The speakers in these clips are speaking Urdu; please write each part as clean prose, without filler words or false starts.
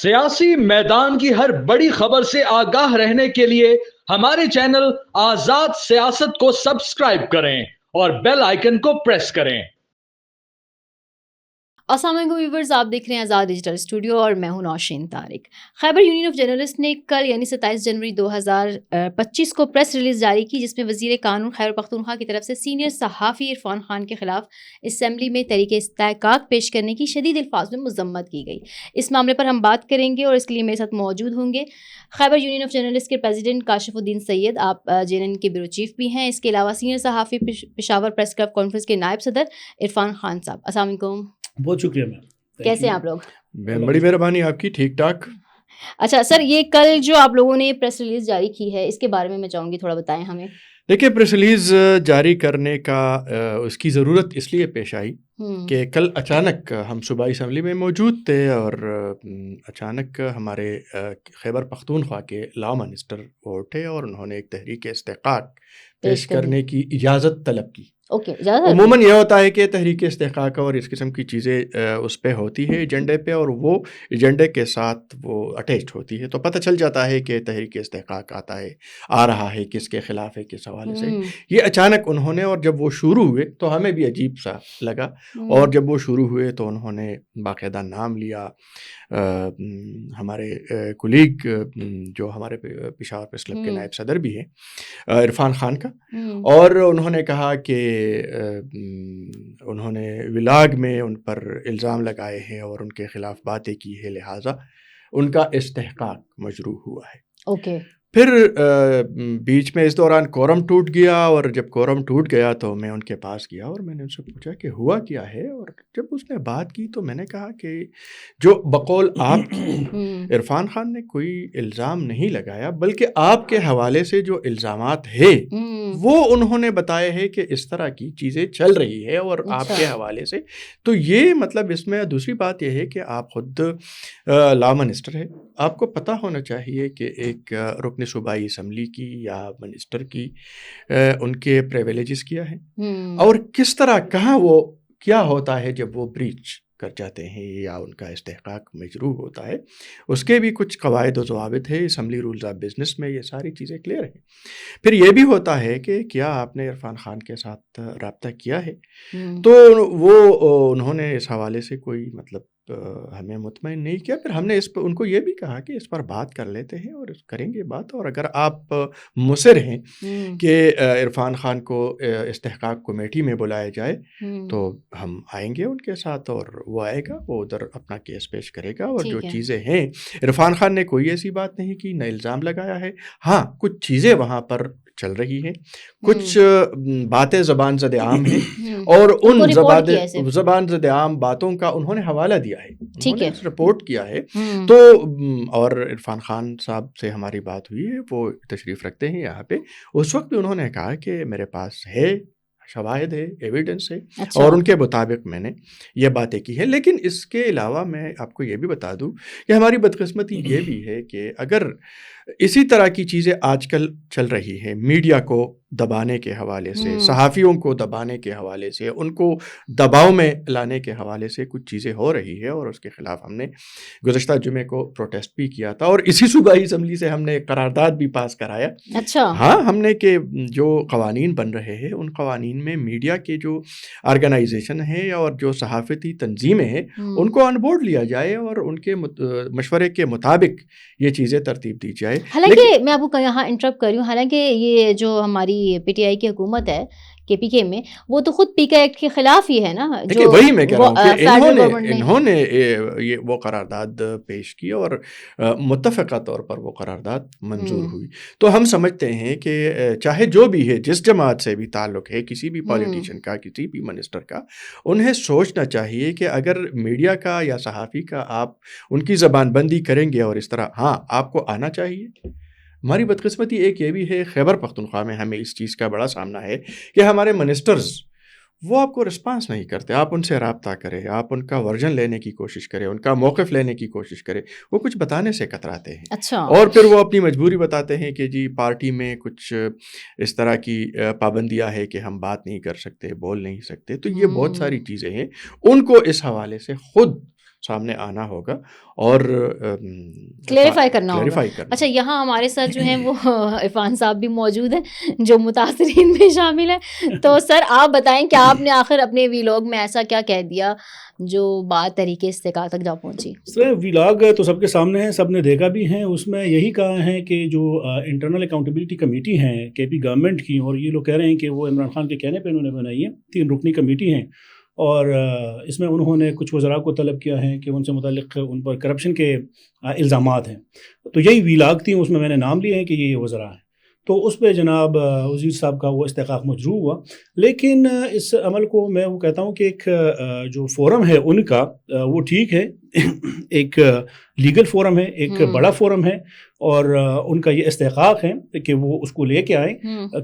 سیاسی میدان کی ہر بڑی خبر سے آگاہ رہنے کے لیے ہمارے چینل آزاد سیاست کو سبسکرائب کریں اور بیل آئیکن کو پریس کریں۔ السلام علیکم ویورز، آپ دیکھ رہے ہیں آزاد ڈیجیٹل اسٹوڈیو اور میں ہوں نوشین طارق۔ خیبر یونین آف جرنلسٹ نے کل یعنی 27 جنوری 2025 کو پریس ریلیز جاری کی، جس میں وزیر قانون خیبر پختونخوا کی طرف سے سینئر صحافی عرفان خان کے خلاف اسمبلی میں تحریک استحقاق پیش کرنے کی شدید الفاظ میں مذمت کی گئی۔ اس معاملے پر ہم بات کریں گے اور اس کے لیے میرے ساتھ موجود ہوں گے خیبر یونین آف جرنلسٹ کے پریزیڈنٹ کاشف الدین سید، آپ JNN کے بیورو چیف بھی ہیں، اس کے علاوہ سینئر صحافی پشاور پریس کلب کانفرنس کے نائب صدر عرفان خان صاحب۔ السلام علیکم۔ بہت شکریہ میم، کیسے ہیں آپ لوگ؟ بڑی مہربانی آپ کی، ٹھیک ٹھاک۔ اچھا سر، یہ کل جو آپ لوگوں نے پریس ریلیز جاری کی ہے، اس کے بارے میں چاہوں گی تھوڑا بتائیں ہمیں۔ دیکھیے، پریس ریلیز جاری کرنے کا اس کی ضرورت اس لیے پیش آئی کہ کل اچانک ہم صوبائی اسمبلی میں موجود تھے اور اچانک ہمارے خیبر پختونخوا کے لا منسٹر وہ اٹھے اور انہوں نے ایک تحریک استحقاق پیش کرنے کی اجازت طلب کی۔ عموماً یہ ہوتا ہے کہ تحریک استحقاق اور اس قسم کی چیزیں اس پہ ہوتی ہے ایجنڈے پہ، اور وہ ایجنڈے کے ساتھ وہ اٹیچڈ ہوتی ہے، تو پتہ چل جاتا ہے کہ تحریک استحقاق آ رہا ہے، کس کے خلاف ہے، کس حوالے سے۔ یہ اچانک انہوں نے، اور جب وہ شروع ہوئے تو ہمیں بھی عجیب سا لگا، اور جب وہ شروع ہوئے تو انہوں نے باقاعدہ نام لیا ہمارے کولیگ جو ہمارے پشاور پریس کلب کے نائب صدر بھی ہیں عرفان خان کا، اور انہوں نے کہا کہ انہوں نے ولاگ میں ان پر الزام لگائے ہیں اور ان کے خلاف باتیں کی ہے، لہٰذا ان کا استحقاق مجروح ہوا ہے۔ اوکے۔ پھر بیچ میں اس دوران کورم ٹوٹ گیا، اور جب کورم ٹوٹ گیا تو میں ان کے پاس گیا اور میں نے ان سے پوچھا کہ ہوا کیا ہے، اور جب اس نے بات کی تو میں نے کہا کہ جو بقول آپ کی عرفان خان نے کوئی الزام نہیں لگایا، بلکہ آپ کے حوالے سے جو الزامات ہیں وہ انہوں نے بتایا ہے کہ اس طرح کی چیزیں چل رہی ہے اور آپ کے حوالے سے، تو یہ مطلب اس میں دوسری بات یہ ہے کہ آپ خود لا منسٹر ہے، آپ کو پتہ ہونا چاہیے کہ ایک رکن صوبائی اسمبلی کی یا منسٹر کی ان کے پریویلیجز کیا ہیں، اور کس طرح کہاں وہ کیا ہوتا ہے جب وہ بریچ کر جاتے ہیں یا ان کا استحقاق مجروح ہوتا ہے، اس کے بھی کچھ قواعد و ضوابط ہے اسمبلی رولز آف بزنس میں، یہ ساری چیزیں کلیئر ہیں۔ پھر یہ بھی ہوتا ہے کہ کیا آپ نے عرفان خان کے ساتھ رابطہ کیا ہے، تو وہ انہوں نے اس حوالے سے کوئی مطلب ہمیں مطمئن نہیں کیا۔ پھر ہم نے اس پر ان کو یہ بھی کہا کہ اس پر بات کر لیتے ہیں اور کریں گے بات، اور اگر آپ مصر ہیں کہ عرفان خان کو استحقاق کمیٹی میں بلایا جائے تو ہم آئیں گے ان کے ساتھ، اور وہ آئے گا، وہ ادھر اپنا کیس پیش کرے گا، اور جو چیزیں ہیں عرفان خان نے کوئی ایسی بات نہیں کی، نہ الزام لگایا ہے۔ ہاں، کچھ چیزیں وہاں پر چل رہی ہیں، کچھ باتیں زبان زد عام ہیں، اور ان زبان زد عام باتوں کا انہوں نے حوالہ دیا ہے، انہوں نے رپورٹ کیا ہے۔ تو اور عرفان خان صاحب سے ہماری بات ہوئی ہے، وہ تشریف رکھتے ہیں یہاں پہ، اس وقت بھی انہوں نے کہا کہ میرے پاس ہے شواہد ہے، ایویڈنس ہے، اور ان کے مطابق میں نے یہ باتیں کی ہیں۔ لیکن اس کے علاوہ میں آپ کو یہ بھی بتا دوں کہ ہماری بدقسمتی یہ بھی ہے کہ اگر اسی طرح کی چیزیں آج کل چل رہی ہیں، میڈیا کو دبانے کے حوالے سے، صحافیوں کو دبانے کے حوالے سے، ان کو دباؤ میں لانے کے حوالے سے کچھ چیزیں ہو رہی ہے، اور اس کے خلاف ہم نے گزشتہ جمعے کو پروٹیسٹ بھی کیا تھا، اور اسی صوبائی اسمبلی سے ہم نے ایک قرارداد بھی پاس کرایا۔ اچھا۔ ہاں، ہم نے کہ جو قوانین بن رہے ہیں ان قوانین میں میڈیا کے جو آرگنائزیشن ہیں اور جو صحافتی تنظیمیں ہیں ان کو آن بورڈ لیا جائے، اور ان کے مشورے کے مطابق یہ چیزیں ترتیب دی جائے۔ حالانکہ میں آپ کو یہاں انٹرپٹ کر رہی ہوں، حالانکہ یہ جو ہماری PTI کی حکومت ہے KPK میں، وہ تو خود PK ایکٹ کے خلاف ہی ہے نا۔ دیکھیے، وہی میں کہہ رہا ہوں کہ انہوں نے یہ وہ قرارداد پیش کی اور متفقہ طور پر وہ قرارداد منظور ہوئی، تو ہم سمجھتے ہیں کہ چاہے جو بھی ہے، جس جماعت سے بھی تعلق ہے، کسی بھی پولیٹیشین کا، کسی بھی منسٹر کا، انہیں سوچنا چاہیے کہ اگر میڈیا کا یا صحافی کا آپ ان کی زبان بندی کریں گے اور اس طرح، ہاں آپ کو آنا چاہیے۔ ہماری بدقسمتی ایک یہ بھی ہے، خیبر پختونخوا میں ہمیں اس چیز کا بڑا سامنا ہے کہ ہمارے منسٹرز وہ آپ کو رسپانس نہیں کرتے، آپ ان سے رابطہ کریں، آپ ان کا ورژن لینے کی کوشش کریں، ان کا موقف لینے کی کوشش کریں، وہ کچھ بتانے سے کتراتے ہیں۔ اچھا۔ اور پھر وہ اپنی مجبوری بتاتے ہیں کہ جی پارٹی میں کچھ اس طرح کی پابندیاں ہے کہ ہم بات نہیں کر سکتے، بول نہیں سکتے، تو یہ بہت ساری چیزیں ہیں، ان کو اس حوالے سے خود سامنے آنا ہوگا اور کلیریفائی کرنا ہوگا. کلیریفائی کرنا. اچھا یہاں ہمارے ساتھ جو ہیں وہ عرفان صاحب بھی موجود ہیں جو متاثرین میں شامل ہیں. تو سر آپ بتائیں کہ آپ نے آخر اپنے ویلاگ میں ایسا کیا کہہ دیا جو بات طریقے استقامت تک جا پہنچی؟ سر ویلاگ تو سب کے سامنے ہے, سب نے دیکھا بھی ہے. اس میں یہی کہا ہے کہ جو انٹرنل اکاؤنٹیبلٹی کمیٹی ہیں کے پی گورنمنٹ کی, اور یہ لوگ کہہ رہے ہیں کہ وہ عمران خان کے کہنے پہ انہوں نے بنائی ہے, 3 رکنی کمیٹی ہیں, اور اس میں انہوں نے کچھ وزراء کو طلب کیا ہے کہ ان سے متعلق ان پر کرپشن کے الزامات ہیں. تو یہی ویلاگ تھیں, اس میں نے نام لیے ہیں کہ یہ وزراء ہیں. تو اس پہ جناب وزیر صاحب کا وہ استحقاق مجروح ہوا. لیکن اس عمل کو میں وہ کہتا ہوں کہ ایک جو فورم ہے ان کا وہ ٹھیک ہے, ایک لیگل فورم ہے, ایک بڑا فورم ہے, اور ان کا یہ استحقاق ہے کہ وہ اس کو لے کے آئیں.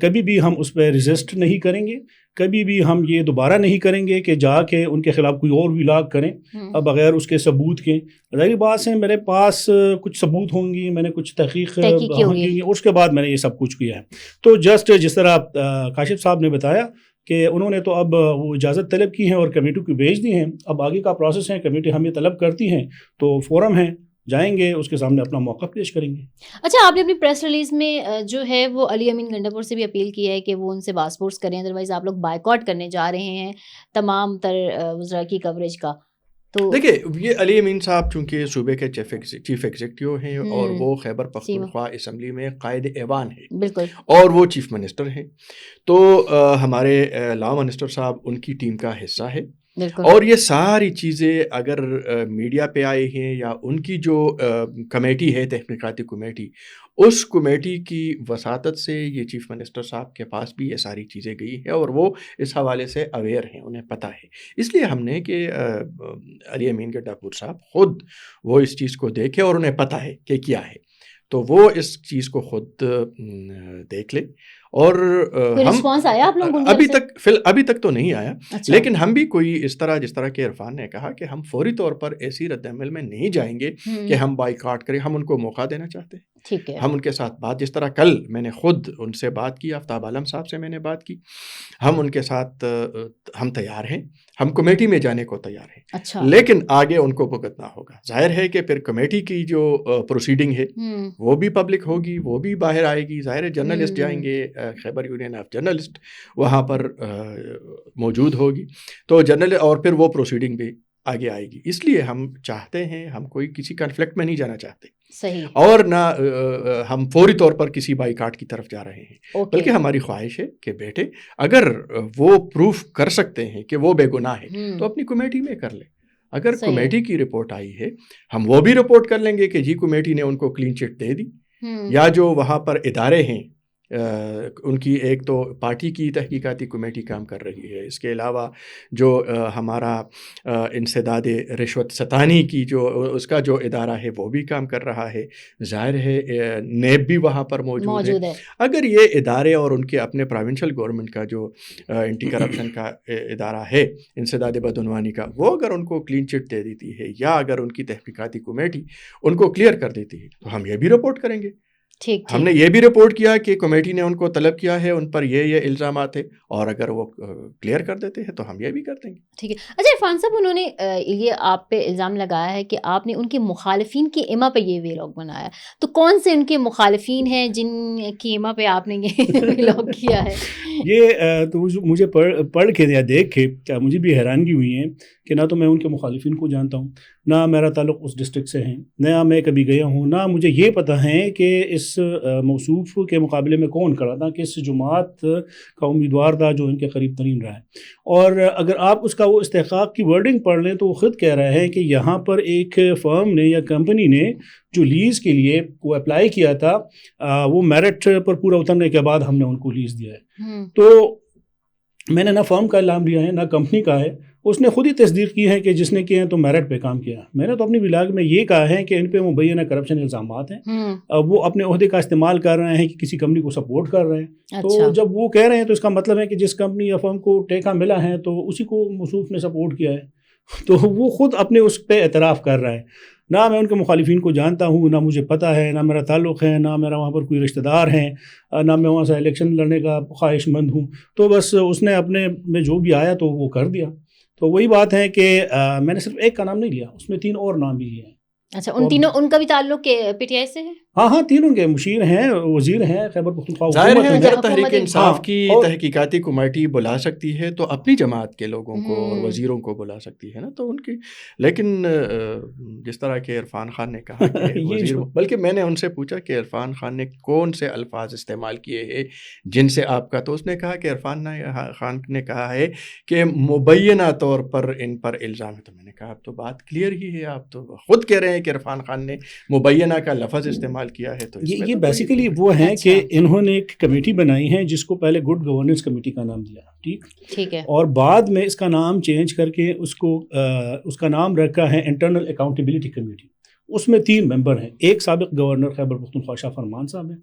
کبھی بھی ہم اس پہ ریزسٹ نہیں کریں گے, کبھی بھی ہم یہ دوبارہ نہیں کریں گے کہ جا کے ان کے خلاف کوئی اور ویلاگ کریں بغیر اس کے ثبوت کے. ظاہر بات ہے میرے پاس کچھ ثبوت ہوں گی, میں نے کچھ تحقیق کی, اس کے بعد میں نے یہ سب کچھ کیا ہے. تو جسٹ جس طرح کاشف صاحب نے بتایا کہ انہوں نے تو اب وہ اجازت طلب کی ہیں اور کمیٹی کو بھیج دی ہیں. اب آگے کا پروسیس ہے, کمیٹی ہمیں طلب کرتی ہیں تو فورم ہے, جائیں گے اس کے سامنے اپنا موقع پیش کریں گے. اچھا آپ نے اپنی پریس ریلیز میں جو ہے وہ علی امین گنڈا پور سے بھی اپیل کی ہے کہ وہ ان سے پاسپورٹس کریں, ادروائز آپ لوگ بائیکاٹ کرنے جا رہے ہیں تمام تر وزراء کی کوریج کا. تو دیکھیے یہ علی امین صاحب چونکہ صوبے کے چیف ایگزیکٹو ہیں اور وہ خیبر پختونخوا اسمبلی میں قائد ایوان ہیں, بالکل, اور وہ چیف منسٹر ہیں, تو ہمارے لا منسٹر صاحب ان کی ٹیم کا حصہ ہے. اور یہ ساری چیزیں اگر میڈیا پہ آئی ہیں یا ان کی جو کمیٹی ہے تحقیقاتی کمیٹی, اس کمیٹی کی وساطت سے یہ چیف منسٹر صاحب کے پاس بھی یہ ساری چیزیں گئی ہیں اور وہ اس حوالے سے اویئر ہیں, انہیں پتہ ہے. اس لیے ہم نے کہ علی امین گنڈا پور صاحب خود وہ اس چیز کو دیکھے اور انہیں پتہ ہے کہ کیا ہے, تو وہ اس چیز کو خود دیکھ لے. اور رسپانس آیا آپ لوگوں کو؟ ابھی تک تو نہیں آیا. لیکن ہم بھی کوئی اس طرح جس طرح کہ عرفان نے کہا کہ ہم فوری طور پر ایسی رد عمل میں نہیں جائیں گے کہ ہم بائیکاٹ کریں. ہم ان کو موقع دینا چاہتے ہیں, ہم ان کے ساتھ بات, جس طرح کل میں نے خود ان سے بات کی, آفتاب عالم صاحب سے میں نے بات کی, ہم ان کے ساتھ ہم تیار ہیں, ہم کمیٹی میں جانے کو تیار ہیں. لیکن آگے ان کو بھگتنا ہوگا. ظاہر ہے کہ پھر کمیٹی کی جو پروسیڈنگ ہے وہ بھی پبلک ہوگی, وہ بھی باہر آئے گی. ظاہر ہے جرنلسٹ جائیں گے, خیبر یونین آف جرنلسٹ وہاں پر موجود ہوگی, تو اور پھر وہ پروسیڈنگ بھی آگے آئے گی. اس لیے ہم چاہتے ہیں, ہم کوئی کسی کنفلکٹ میں نہیں جانا چاہتے, صحیح, اور نہ ہم فوری طور پر کسی بائیکاٹ کی طرف جا رہے ہیں, بلکہ ہماری خواہش ہے کہ بیٹے اگر وہ پروف کر سکتے ہیں کہ وہ بے گناہ ہے تو اپنی کمیٹی میں کر لیں. اگر کمیٹی کی رپورٹ آئی ہے ہم وہ بھی رپورٹ کر لیں گے کہ جی کمیٹی نے ان کو کلین چٹ دے دی, یا جو وہاں پر ادارے ہیں ان کی ایک تو پارٹی کی تحقیقاتی کمیٹی کام کر رہی ہے, اس کے علاوہ جو ہمارا انسداد رشوت ستانی کی جو اس کا جو ادارہ ہے وہ بھی کام کر رہا ہے. ظاہر ہے نیب بھی وہاں پر موجود ہے. اگر یہ ادارے اور ان کے اپنے پروونشل گورنمنٹ کا جو اینٹی کرپشن کا ادارہ ہے انسداد بدعنوانی کا, وہ اگر ان کو کلین چٹ دے دیتی ہے یا اگر ان کی تحقیقاتی کمیٹی ان کو کلیئر کر دیتی ہے تو ہم یہ بھی رپورٹ کریں گے. ہم نے یہ بھی رپورٹ کیا کہ کمیٹی نے ان کو طلب کیا ہے, ان پر یہ الزامات ہے, اور اگر وہ کلیئر کر دیتے ہیں تو ہم یہ بھی کر دیں گے. ٹھیک ہے. اچھا عرفان صاحب, انہوں نے یہ آپ پہ الزام لگایا ہے کہ آپ نے ان کے مخالفین کی ایما پہ یہ ویلاگ بنایا, تو کون سے ان کے مخالفین ہیں جن کی ایما پہ آپ نے یہ ویلاگ کیا ہے؟ یہ تو مجھے پڑھ کے یا دیکھ کے کیا مجھے بھی حیرانگی ہوئی ہے کہ نہ تو میں ان کے مخالفین کو جانتا ہوں, نہ میرا تعلق اس ڈسٹرکٹ سے ہے, نہ میں کبھی گیا ہوں, نہ مجھے یہ پتہ ہے کہ اس موصوف کے مقابلے میں کون کھڑا تھا, کس جماعت کا امیدوار تھا جو ان کے قریب ترین رہا ہے. اور اگر آپ اس کا وہ استحقاق کی ورڈنگ پڑھ لیں تو وہ خود کہہ رہا ہے کہ یہاں پر ایک فرم نے یا کمپنی نے جو لیز کے لیے وہ اپلائی کیا تھا, وہ میرٹ پر پورا اترنے کے بعد ہم نے ان کو لیز دیا ہے. تو میں نے نہ فرم کا نام لیا ہے نہ کمپنی کا ہے, اس نے خود ہی تصدیق کی ہے کہ جس نے کیا ہے تو میرٹ پہ کام کیا. میں نے تو اپنی ویلاگ میں یہ کہا ہے کہ ان پہ مبینہ کرپشن الزامات ہیں, وہ اپنے عہدے کا استعمال کر رہے ہیں کہ کسی کمپنی کو سپورٹ کر رہے ہیں. تو جب وہ کہہ رہے ہیں تو اس کا مطلب ہے کہ جس کمپنی یا فرم کو ٹیکہ ملا ہے تو اسی کو موصوف نے سپورٹ کیا ہے. تو وہ خود اپنے اس پہ اعتراف کر رہا ہے. نہ میں ان کے مخالفین کو جانتا ہوں, نہ مجھے پتہ ہے, نہ میرا تعلق ہے, نہ میرا وہاں پر کوئی رشتہ دار ہیں, نہ میں وہاں سے الیکشن لڑنے کا خواہش مند ہوں. تو بس اس نے اپنے میں جو بھی آیا تو وہ کر دیا. تو وہی بات ہے کہ میں نے صرف ایک کا نام نہیں لیا، اس میں 3 اور نام بھی لیے ہیں. اچھا، ان تینوں ان کا بھی تعلق پی ٹی آئی سے ہے؟ ہاں تینوں کے مشیر ہیں، وزیر ہیں خیبر پختونخوا ظاہر ہے حکومت اگر میں. تحریک انصاف کی اور تحقیقاتی کمیٹی بلا سکتی ہے تو اپنی جماعت کے لوگوں کو اور ہوں۔ وزیروں کو بلا سکتی ہے نا، تو ان کی. لیکن جس طرح کہ عرفان خان نے کہا کہ یہ وزیر، جو- بلکہ میں نے ان سے پوچھا کہ عرفان خان نے کون سے الفاظ استعمال کیے ہیں جن سے آپ کا، تو اس نے کہا کہ عرفان خان نے کہا ہے کہ مبینہ طور پر ان پر الزام ہے. تو میں نے کہا اب تو بات کلیئر ہی ہے، آپ تو خود کہہ رہے ہیں کہ عرفان خان نے مبینہ کا لفظ استعمال کیا ہے. تو اس میں یہ تو بیسیکلی کوئی وہ ہیں اچھا۔ کہ انہوں نے ایک کمیٹی بنائی ہے جس کو پہلے گڈ گورننس کمیٹی کا نام دیا، ٹھیک ہے، اور بعد میں اس کا نام چینج کر کے اس کا نام رکھا ہے انٹرنل اکاؤنٹیبلٹی کمیٹی. اس میں 3 ممبر ہیں، ایک سابق گورنر خیبر پختونخوا شاہ فرمان صاحب ہیں،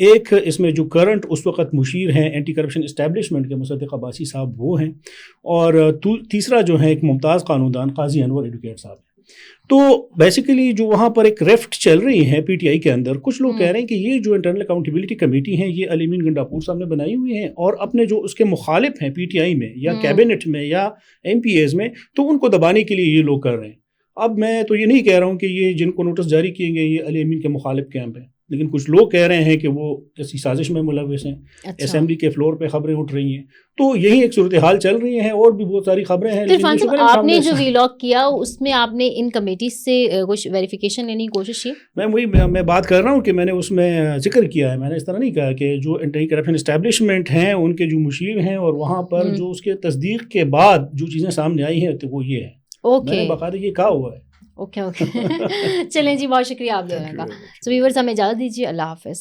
ایک اس میں جو کرنٹ اس وقت مشیر ہیں اینٹی کرپشن اسٹیبلشمنٹ کے مصدق عباسی صاحب وہ ہیں، اور تیسرا جو ہے ایک ممتاز قانون دان قاضی انور ایڈوکیٹ صاحب ہیں. تو بیسیکلی جو وہاں پر ایک ریفٹ چل رہی ہے پی ٹی آئی کے اندر، کچھ لوگ کہہ رہے ہیں کہ یہ جو انٹرنل اکاؤنٹیبلٹی کمیٹی ہیں یہ علی امین گنڈاپور صاحب نے بنائی ہوئی ہیں، اور اپنے جو اس کے مخالف ہیں پی ٹی آئی میں یا کیبنٹ میں یا ایم پی ایز میں، تو ان کو دبانے کے لیے یہ لوگ کر رہے ہیں. اب میں تو یہ نہیں کہہ رہا ہوں کہ یہ جن کو نوٹس جاری کیے گئے یہ علی امین کے مخالف کیمپ ہیں، لیکن کچھ لوگ کہہ رہے ہیں کہ وہ کسی سازش میں ملوث ہیں. اسمبلی کے فلور پہ خبریں اٹھ رہی ہیں، تو یہی ایک صورتحال چل رہی ہیں، اور بھی بہت ساری خبریں ہیں. عرفان صاحب آپ نے جو ویلاگ کیا اس میں آپ نے ان کمیٹیز سے کچھ ویریفیکیشن لینے کی کوشش کی؟ میں بات کر رہا ہوں کہ میں نے اس میں ذکر کیا ہے، میں نے اس طرح نہیں کہا کہ جو اینٹی کرپشن اسٹیبلشمنٹ ہیں ان کے جو مشیر ہیں اور وہاں پر جو اس کے تصدیق کے بعد جو چیزیں سامنے آئی ہیں تو وہ یہ ہے. میں نے باقاعدہ یہ کہا ہوا ہے. اوکے چلیں جی، بہت شکریہ آپ دونوں کا. سو ویورز ہمیں اجازت دیجیے، اللہ حافظ.